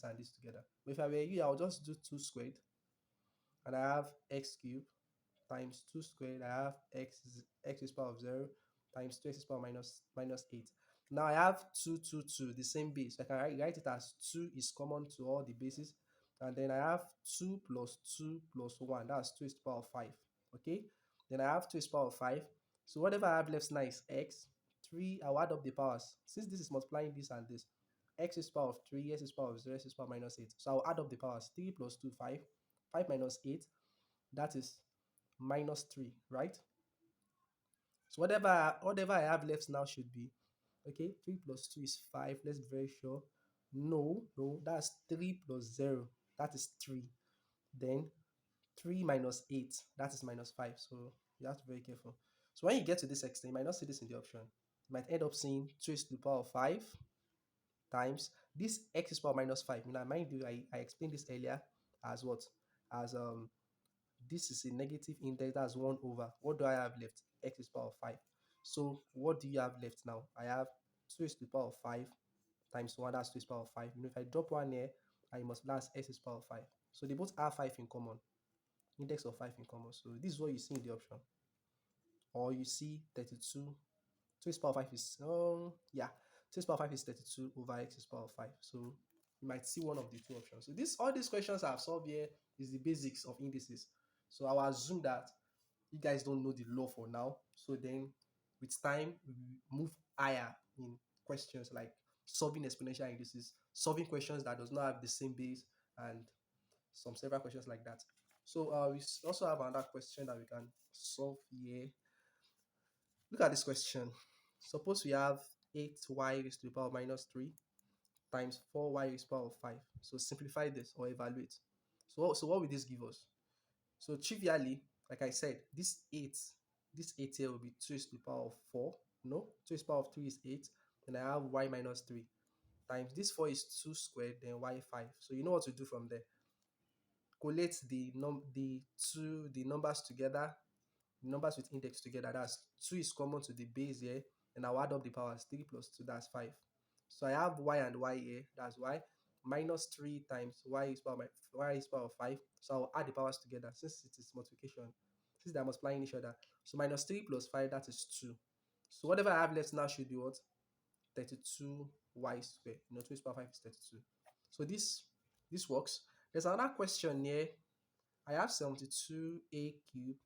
and this together. But if I were you, I'll just do 2 squared, and I have x cubed times 2 squared. I have x is power of 0 times 2x is power minus 8. Now I have 2, 2, 2, the same base. I can write it as 2 is common to all the bases. And then I have 2 plus 2 plus 1. That's 2 is to the power of 5. Okay? Then I have 2 is to the power of 5. So whatever I have left now is x. 3, I'll add up the powers. Since this is multiplying this and this, x is power of 3, x is power of 0, x is power minus 8. So I'll add up the powers. 3 plus 2, 5. 5 minus 8, that is minus 3, right? So whatever I have left now should be, okay, 3 plus 2 is 5. Let's be very sure. No, that's 3 plus 0. That is 3. Then 3 minus 8, that is minus 5. So you have to be very careful. So when you get to this extent, you might not see this in the option. You might end up seeing 2 is to the power of 5 times this x is power minus 5. Now, mind you, I explained this earlier as what? As this is a negative index, that's 1 over. What do I have left? X is power of 5. So what do you have left now? I have 2 is to the power of 5 times 1, that's 2 is to the power of 5. If I drop 1 here, I must last x is power of 5. So they both have 5 in common. Index of 5 in common. So this is what you see in the option. Or you see 32. 2 is to the power of 5 is, yeah, 2 is to the power of 5 is 32 over x is to the power of 5. So you might see one of the two options. So all these questions I've solved here is the basics of indices. So I'll assume that you guys don't know the law for now. So then with time, we move higher in questions like solving exponential indices, solving questions that does not have the same base, and some several questions like that. So we also have another question that we can solve here. Look at this question. Suppose we have 8y raised to the power of minus 3 times 4y raised to the power of 5. So simplify this or evaluate. So what will this give us? So trivially, like I said, this 8 here will be 2 is to the power of 4. No, 2 is to the power of 3 is 8. And I have y minus 3 times this 4 is 2 squared, then y 5. So you know what to do from there. Collate the numbers together, the numbers with index together. That's 2 is common to the base here, and I'll add up the powers. 3 plus 2, that's 5. So I have y and y here, that's y. Minus 3 times y is power of 5. So I'll add the powers together since it is multiplication, since they're multiplying each other. So minus 3 plus 5, that is 2. So whatever I have left now should be what? 32y squared. 2 is power 5 is 32. So this works. There's another question here. I have 72a cubed